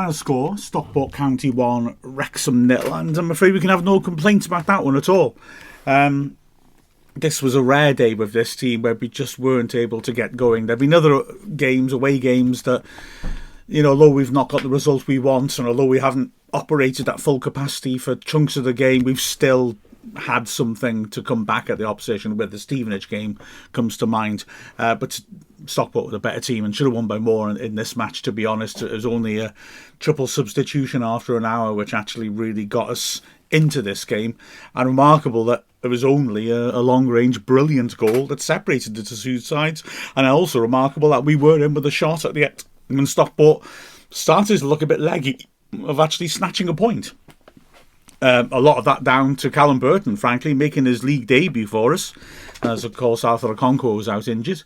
final score, Stockport County 1, Wrexham 0, and I'm afraid we can have no complaints about that one at all. This was a rare day with this team where we just weren't able to get going. There have been other games, away games, that, although we've not got the result we want, and although we haven't operated at full capacity for chunks of the game, we've still had something to come back at the opposition with. The Stevenage game comes to mind. But Stockport were a better team and should have won by more in this match, to be honest. It was only a triple substitution after an hour which actually really got us into this game. And remarkable that it was only a long-range brilliant goal that separated the two sides. And also remarkable that we were in with a shot at the end when Stockport started to look a bit leggy of actually snatching a point. A lot of that down to Callum Burton, frankly, making his league debut for us, as of course Arthur Okonkwo was out injured,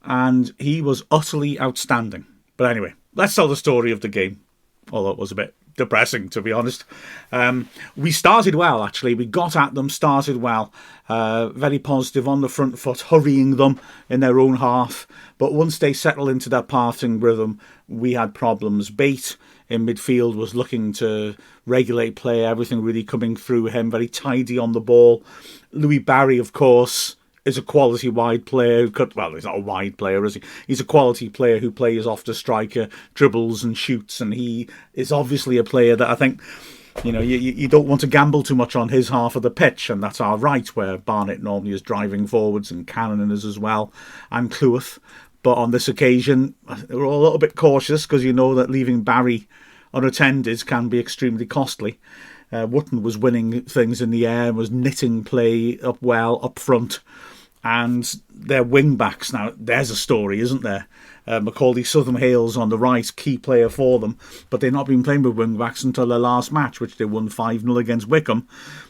and he was utterly outstanding. But anyway, let's tell the story of the game, although it was a bit depressing, to be honest. We started well, actually. We got at them, started well. Very positive on the front foot, hurrying them in their own half. But once they settled into their passing rhythm, we had problems. Bate in midfield was looking to regulate play, everything really coming through him, very tidy on the ball. Louis Barry, of course, is a quality wide player. He's not a wide player, is he? He's a quality player who plays off the striker, dribbles and shoots, and he is obviously a player that I think, you don't want to gamble too much on his half of the pitch, and that's our right, where Barnett normally is driving forwards and Cannon is as well, and Cleworth. But on this occasion, we're all a little bit cautious because you know that leaving Barry unattended can be extremely costly. Wootton was winning things in the air, was knitting play up well, up front. And their wing-backs, now there's a story, isn't there? Macaulay Southam-Hales on the right, key player for them. But they've not been playing with wing-backs until their last match, which they won 5-0 against Wickham,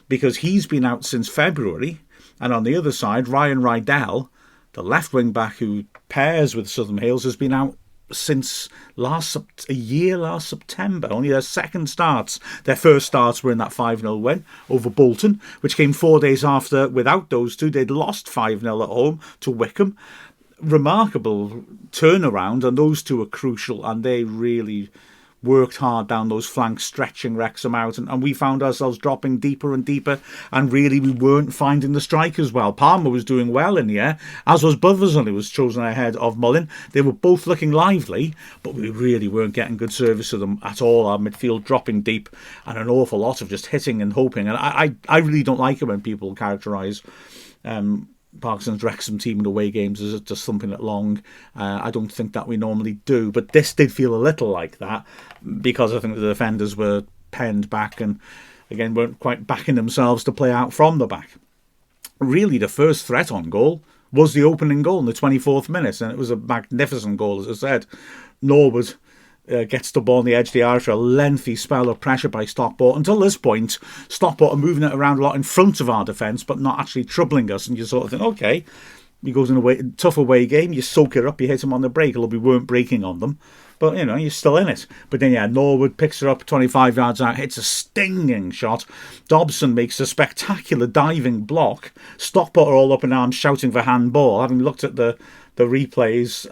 because he's been out since February. And on the other side, Ryan Rydell, the left wing-back who pairs with Southam-Hales, has been out since last September. Only their second starts. Their first starts were in that 5-0 win over Bolton, which came 4 days after. Without those two, they'd lost 5-0 at home to Wickham. Remarkable turnaround, and those two are crucial, and they really worked hard down those flanks, stretching Wrexham out, and we found ourselves dropping deeper and deeper, and really we weren't finding the strikers well. Palmer was doing well in the air, as was Butherson, who was chosen ahead of Mullin. They were both looking lively, but we really weren't getting good service of them at all. Our midfield dropping deep, and an awful lot of just hitting and hoping. And I really don't like it when people characterise Parkinson's Wrexham team in away games as just thumping it long. I don't think that we normally do, but this did feel a little like that, because I think the defenders were penned back and again weren't quite backing themselves to play out from the back. Really, the first threat on goal was the opening goal in the 24th minute, and it was a magnificent goal, as I said. Norwood gets the ball on the edge of the area for a lengthy spell of pressure by Stockport. Until this point, Stockport are moving it around a lot in front of our defence, but not actually troubling us. And you sort of think, okay, he goes in a tough away game, you soak it up, you hit him on the break, although we weren't breaking on them. But, you're still in it. But then, Norwood picks her up 25 yards out, hits a stinging shot. Dobson makes a spectacular diving block. Stockport are all up in arms shouting for handball. Having looked at the replays,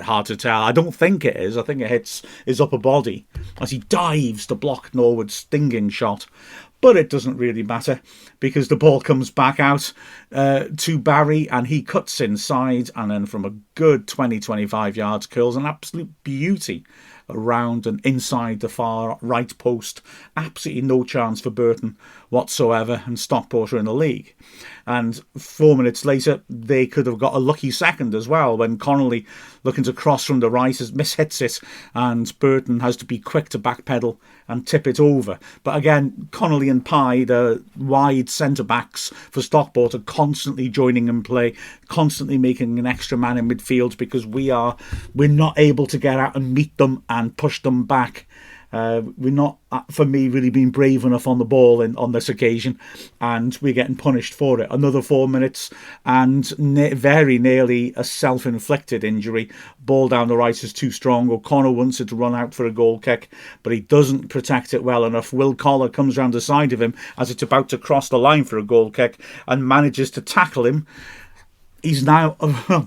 hard to tell. I don't think it is. I think it hits his upper body as he dives to block Norwood's stinging shot. But it doesn't really matter, because the ball comes back out to Barry, and he cuts inside, and then from a good 20-25 yards curls an absolute beauty around and inside the far right post. Absolutely no chance for Burton whatsoever, and Stockport are in the league. And 4 minutes later, they could have got a lucky second as well, when Connolly, looking to cross from the right, mishits it, and Burton has to be quick to backpedal and tip it over. But again, Connolly and Pye, the wide centre-backs for Stockport, are constantly joining in play, constantly making an extra man in midfield, because we're not able to get out and meet them and push them back. We're not, for me, really being brave enough on the ball on this occasion, and we're getting punished for it. Another 4 minutes, and very nearly a self-inflicted injury. Ball down the right is too strong. O'Connor wants it to run out for a goal kick, but he doesn't protect it well enough. Will Collar comes round the side of him as it's about to cross the line for a goal kick and manages to tackle him he's now,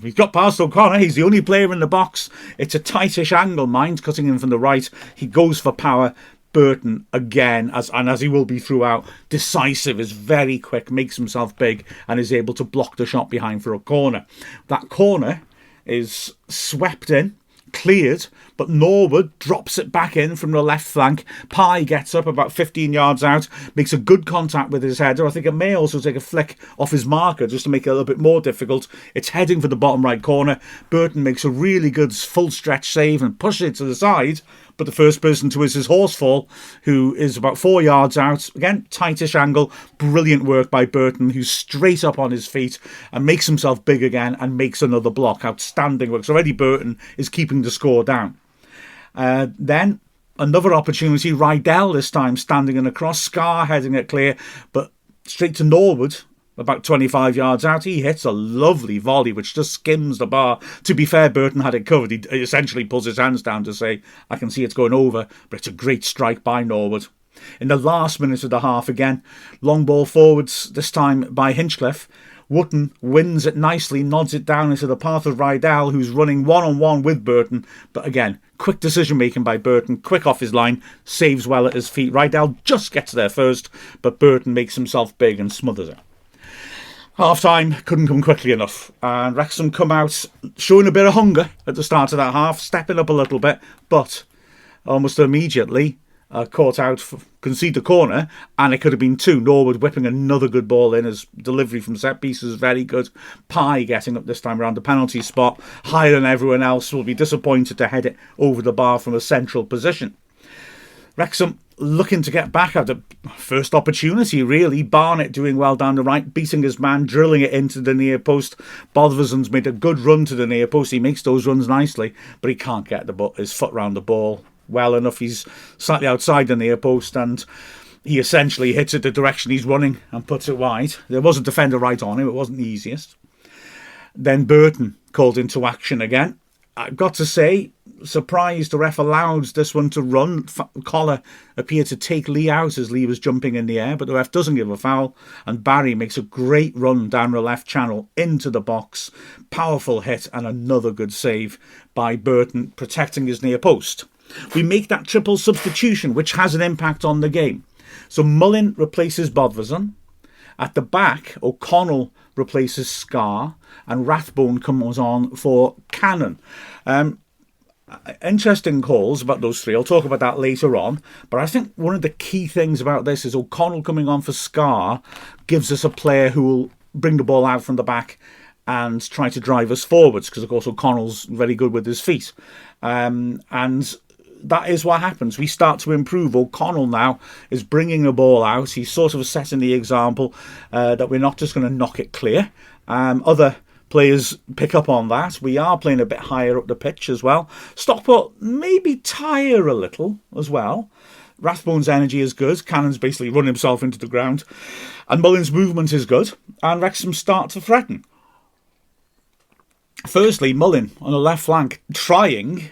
he's got past O'Connor. He's the only player in the box. It's a tightish angle, mind, cutting in from the right. He goes for power. Burton again, as he will be throughout, decisive, is very quick, makes himself big, and is able to block the shot behind for a corner. That corner is swept in, cleared, but Norwood drops it back in from the left flank. Pye gets up about 15 yards out, makes a good contact with his header. I think it may also take a flick off his marker just to make it a little bit more difficult. It's heading for the bottom right corner. Burton makes a really good full stretch save and pushes it to the side, but the first person to is his Horsefall, who is about 4 yards out. Again, tightish angle. Brilliant work by Burton, who's straight up on his feet and makes himself big again and makes another block. Outstanding work. So already Burton is keeping the score down. Then another opportunity. Rydell this time standing in a cross. Scar heading it clear, but straight to Norwood. About 25 yards out, he hits a lovely volley which just skims the bar. To be fair, Burton had it covered. He essentially pulls his hands down to say, I can see it's going over, but it's a great strike by Norwood. In the last minute of the half again, long ball forwards, this time by Hinchcliffe. Wootton wins it nicely, nods it down into the path of Rydell, who's running one-on-one with Burton. But again, quick decision-making by Burton, quick off his line, saves well at his feet. Rydell just gets there first, but Burton makes himself big and smothers it. Half-time couldn't come quickly enough, and Wrexham come out showing a bit of hunger at the start of that half, stepping up a little bit, but almost immediately caught out, concede the corner, and it could have been two. Norwood whipping another good ball in. His delivery from set pieces very good. Pye getting up this time around the penalty spot, higher than everyone else, will be disappointed to head it over the bar from a central position. Wrexham looking to get back at the first opportunity, really. Barnett doing well down the right, beating his man, drilling it into the near post. Bodvarson's made a good run to the near post. He makes those runs nicely, but he can't get his foot round the ball well enough. He's slightly outside the near post, and he essentially hits it the direction he's running and puts it wide. There was a defender right on him. It wasn't the easiest. Then Burton called into action again. I've got to say, surprised the ref allowed this one to run. Collar appeared to take Lee out as Lee was jumping in the air, but the ref doesn't give a foul, and Barry makes a great run down the left channel into the box. Powerful hit and another good save by Burton, protecting his near post. We make that triple substitution, which has an impact on the game. So Mullin replaces Bodvarsson. At the back, O'Connell replaces Scar, and Rathbone comes on for Cannon. Interesting calls about those three. I'll talk about that later on. But I think one of the key things about this is O'Connell coming on for Scar gives us a player who will bring the ball out from the back and try to drive us forwards, because of course O'Connell's very good with his feet. And that is what happens. We start to improve. O'Connell now is bringing the ball out. He's sort of setting the example that we're not just going to knock it clear. Other players pick up on that. We are playing a bit higher up the pitch as well. Stockport maybe tire a little as well. Rathbone's energy is good. Cannon's basically run himself into the ground. And Mullin's movement is good. And Wrexham start to threaten. Firstly, Mullin on the left flank trying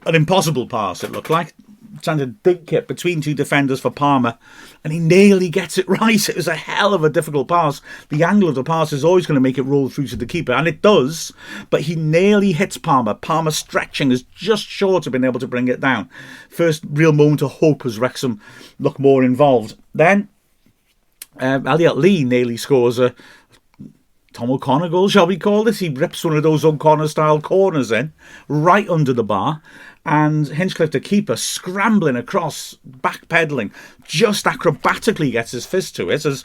an impossible pass, it looked like. Trying to dink it between two defenders for Palmer, and he nearly gets it right. It was a hell of a difficult pass. The angle of the pass is always going to make it roll through to the keeper, and it does, but he nearly hits Palmer. Palmer stretching is just short of being able to bring it down. First real moment of hope as Wrexham look more involved. Then Elliot Lee nearly scores a Tom O'Connor goal, shall we call this? He rips one of those O'Connor-style corners in, right under the bar, and Hinchcliffe, the keeper, scrambling across, backpedaling, just acrobatically gets his fist to it, as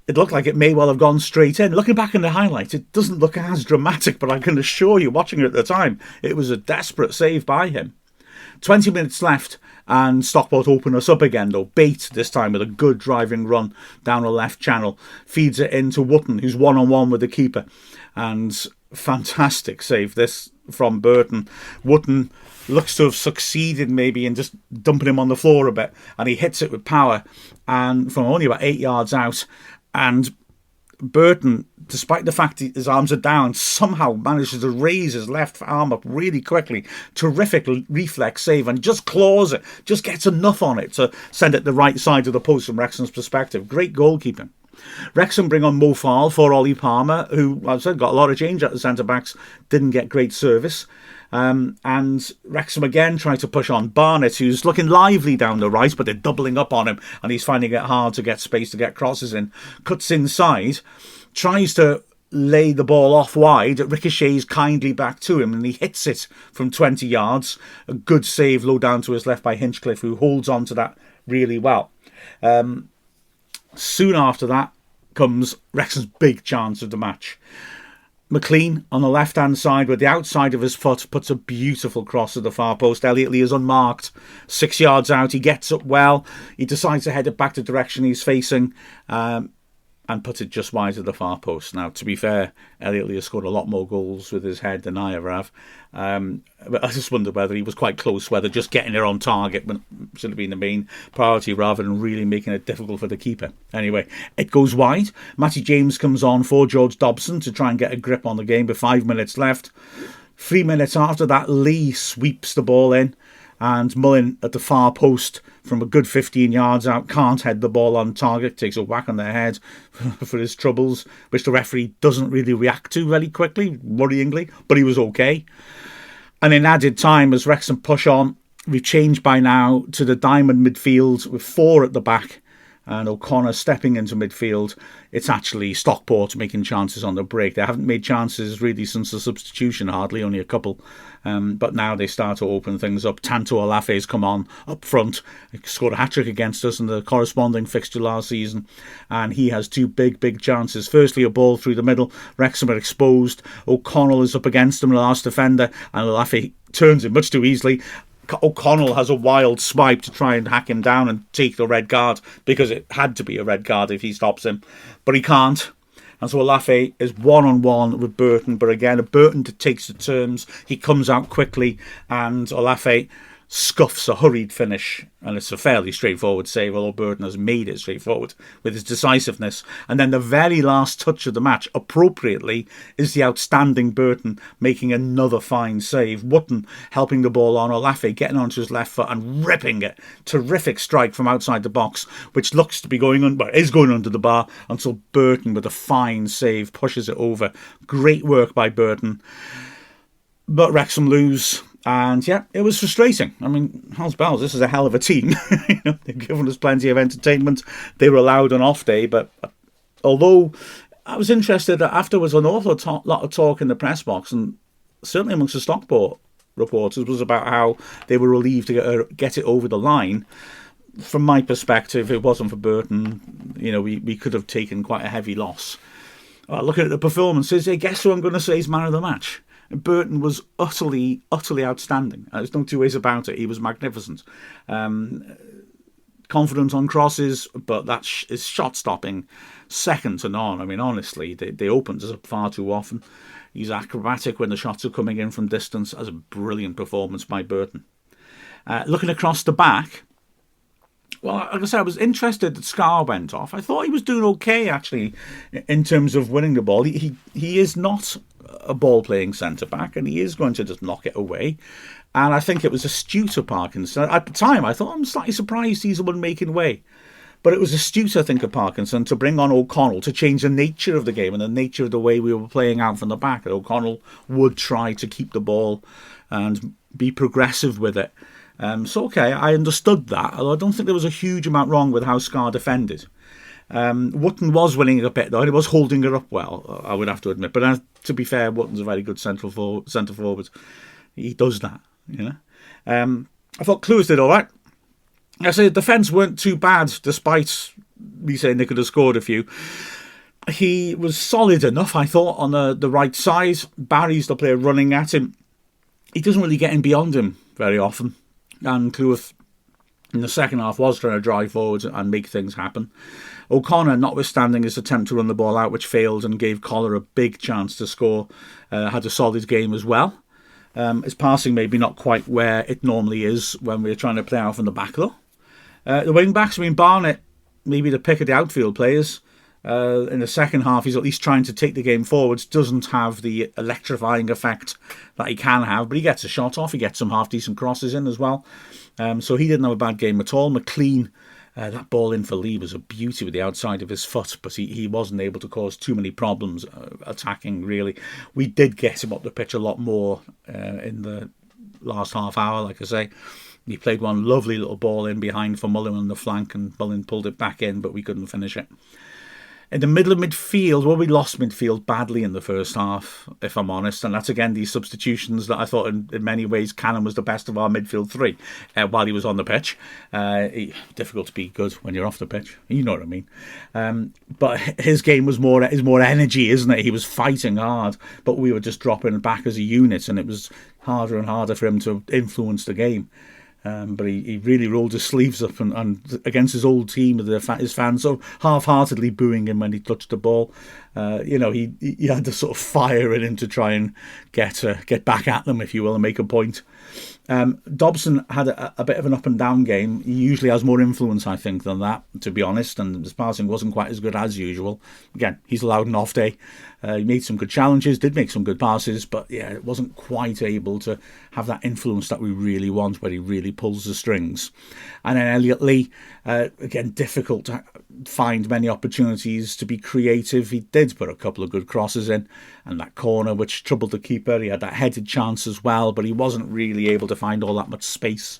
it looked like it may well have gone straight in. Looking back in the highlights, it doesn't look as dramatic, but I can assure you, watching it at the time, it was a desperate save by him. 20 minutes left, and Stockport open us up again, though. Bate, this time, with a good driving run down the left channel, feeds it into Wootton, who's one-on-one with the keeper. And fantastic save, this, from Burton. Wootton looks to have succeeded, maybe, in just dumping him on the floor a bit, and he hits it with power, and from only about 8 yards out, and Burton, despite the fact his arms are down, somehow manages to raise his left arm up really quickly. Terrific reflex save, and just claws it, just gets enough on it to send it the right side of the post from Wrexham's perspective. Great goalkeeping. Wrexham bring on Mo Farl for Ollie Palmer, who, as I said, got a lot of change at the centre-backs, didn't get great service. And Wrexham again try to push on Barnett, who's looking lively down the right, but they're doubling up on him, and he's finding it hard to get space to get crosses in. Cuts inside, tries to lay the ball off wide, it ricochets kindly back to him, and he hits it from 20 yards. A good save low down to his left by Hinchcliffe, who holds on to that really well. Soon after that comes Wrexham's big chance of the match. McLean on the left-hand side with the outside of his foot puts a beautiful cross at the far post. Elliot Lee is unmarked, 6 yards out. He gets up well. He decides to head it back the direction he's facing and puts it just wide of the far post. Now, to be fair, Elliot Lee has scored a lot more goals with his head than I ever have. But I just wonder whether he was quite close, whether just getting it on target should have been the main priority rather than really making it difficult for the keeper. Anyway, it goes wide. Matty James comes on for George Dobson to try and get a grip on the game with 5 minutes left. 3 minutes after that, Lee sweeps the ball in, and Mullin at the far post from a good 15 yards out can't head the ball on target, takes a whack on their head for his troubles, which the referee doesn't really react to very quickly, worryingly, but he was okay. And in added time, as Wrexham push on, we've changed by now to the diamond midfield with 4 at the back and O'Connor stepping into midfield. It's actually Stockport making chances on the break. They haven't made chances really since the substitution, hardly, only a couple. But now they start to open things up. Tanto Olafe's come on up front. He scored a hat-trick against us in the corresponding fixture last season. And he has 2 big chances. Firstly, a ball through the middle. Wrexham are exposed. O'Connell is up against him, the last defender. And Olafe turns it much too easily. O'Connell has a wild swipe to try and hack him down and take the red card, because it had to be a red card if he stops him. But he can't. And so Olafe is one-on-one with Burton. But again, Burton takes the turns. He comes out quickly, and Olafe scuffs a hurried finish. And it's a fairly straightforward save, although Burton has made it straightforward with his decisiveness. And then the very last touch of the match, appropriately, is the outstanding Burton making another fine save. Wootton helping the ball on, Olafe getting onto his left foot and ripping it. Terrific strike from outside the box, which looks to be going is going under the bar, until Burton with a fine save pushes it over. Great work by Burton. But Wrexham lose. And yeah, it was frustrating. I mean, hell's bells, this is a hell of a team. They've given us plenty of entertainment. They were allowed an off day, but although I was interested that afterwards, an awful lot of talk in the press box, and certainly amongst the Stockport reporters, was about how they were relieved to get it over the line. From my perspective, if it wasn't for Burton, we could have taken quite a heavy loss. Looking at the performances, guess who I'm going to say is man of the match? Burton was utterly outstanding. There's no two ways about it. He was magnificent. Confident on crosses, but that is shot stopping second to none. I mean, honestly, they opened us up far too often. He's acrobatic when the shots are coming in from distance. That's a brilliant performance by Burton. Looking across the back, well, like I said, I was interested that Scar went off. I thought he was doing okay, actually, in terms of winning the ball. He is not a ball-playing centre-back, and he is going to just knock it away. And I think it was astute of Parkinson. At the time, I thought, I'm slightly surprised he's the one making way. But it was astute, I think, of Parkinson to bring on O'Connell to change the nature of the game and the nature of the way we were playing out from the back. And O'Connell would try to keep the ball and be progressive with it. Okay, I understood that, although I don't think there was a huge amount wrong with how Scar defended. Wootton was winning it a bit, though, and he was holding it up well, I would have to admit. But to be fair, Wootton's a very good centre forward. He does that, I thought Clewis did all right. I say the defence weren't too bad, despite me saying they could have scored a few. He was solid enough, I thought, on the right side. Barry's the player running at him. He doesn't really get in beyond him very often. And Clewis, in the second half, was trying to drive forward and make things happen. O'Connor, notwithstanding his attempt to run the ball out, which failed and gave Collar a big chance to score, had a solid game as well. His passing maybe not quite where it normally is when we're trying to play out from the back, though. The wing-backs, Barnett, maybe the pick of the outfield players. In the second half, he's at least trying to take the game forwards. Doesn't have the electrifying effect that he can have, but he gets a shot off. He gets some half-decent crosses in as well. So he didn't have a bad game at all. McLean That ball in for Lee was a beauty with the outside of his foot, but he wasn't able to cause too many problems attacking, really. We did get him up the pitch a lot more in the last half hour, like I say. He played one lovely little ball in behind for Mullin on the flank, and Mullin pulled it back in, but we couldn't finish it. In the middle of midfield, well, we lost midfield badly in the first half, if I'm honest. And that's, again, these substitutions that I thought in many ways Cannon was the best of our midfield three while he was on the pitch. Difficult to be good when you're off the pitch. You know what I mean. But his game is more energy, isn't it? He was fighting hard, but we were just dropping back as a unit, and it was harder and harder for him to influence the game. But he really rolled his sleeves up and against his old team, his fans so half-heartedly booing him when he touched the ball. He had to sort of fire it in to try and get back at them, if you will, and make a point. Dobson had a bit of an up and down game. He usually has more influence, I think, than that, to be honest, and his passing wasn't quite as good as usual. Again, he's allowed an off day. He made some good challenges, did make some good passes, but yeah, it wasn't quite able to have that influence that we really want, where he really pulls the strings. And then Elliot Lee, again, difficult to find many opportunities to be creative. He did put a couple of good crosses in, and that corner which troubled the keeper. He had that headed chance as well, but he wasn't really able to find all that much space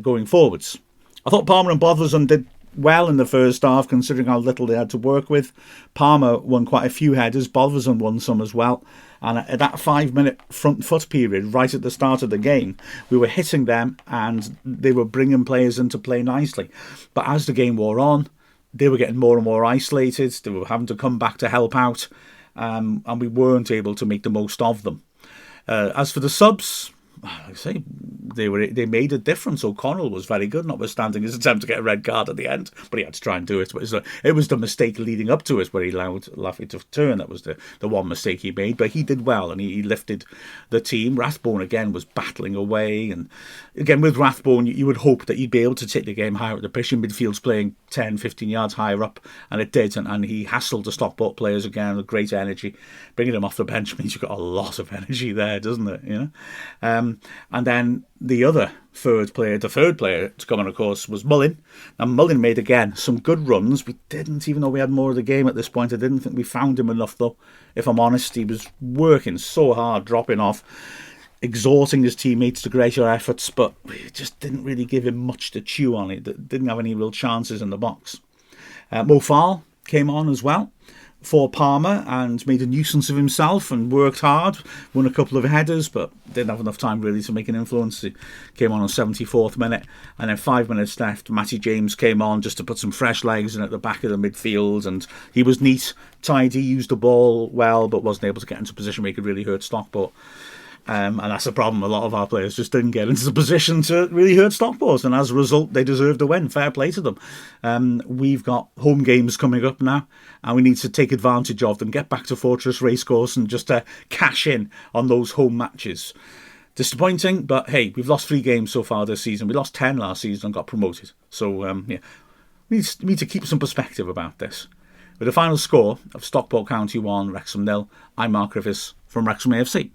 going forwards. I thought Palmer and Bothersson did well in the first half, considering how little they had to work with. Palmer won quite a few headers, Bothersson won some as well, and at that 5-minute front foot period right at the start of the game, we were hitting them and they were bringing players into play nicely. But as the game wore on, they were getting more and more isolated. They were having to come back to help out, and we weren't able to make the most of them. As for the subs, like I say, they made a difference. O'Connell was very good, notwithstanding his attempt to get a red card at the end, but he had to try and do it. But it was the mistake leading up to it where he allowed Laffy to turn. That was the one mistake he made, but he did well and he lifted the team. Rathbone again was battling away, and again with Rathbone you would hope that he'd be able to take the game higher at the pitch. In midfield's playing 10-15 yards higher up, and it did, and he hassled the Stockport players again with great energy. Bringing him off the bench means you've got a lot of energy there, doesn't it? And then the third player to come on, of course, was Mullin. And Mullin made, again, some good runs. We didn't even know we had more of the game at this point. I didn't think we found him enough, though. If I'm honest, he was working so hard, dropping off, exhorting his teammates to greater efforts, but we just didn't really give him much to chew on. It didn't have any real chances in the box. Mo Farl came on as well for Palmer and made a nuisance of himself and worked hard, won a couple of headers, but didn't have enough time really to make an influence. He came on 74th minute, and then 5 minutes left, Matty James came on just to put some fresh legs in at the back of the midfield, and he was neat, tidy, used the ball well, but wasn't able to get into a position where he could really hurt Stockport. And that's a problem. A lot of our players just didn't get into the position to really hurt Stockport, and as a result they deserved a win. Fair play to them. We've got home games coming up now, and we need to take advantage of them, get back to Fortress Racecourse and just cash in on those home matches. Disappointing, but hey, we've lost 3 games so far this season. We lost 10 last season and got promoted, so we need to keep some perspective about this. With the final score of Stockport County 1, Wrexham 0, I'm Mark Griffiths from Wrexham AFC.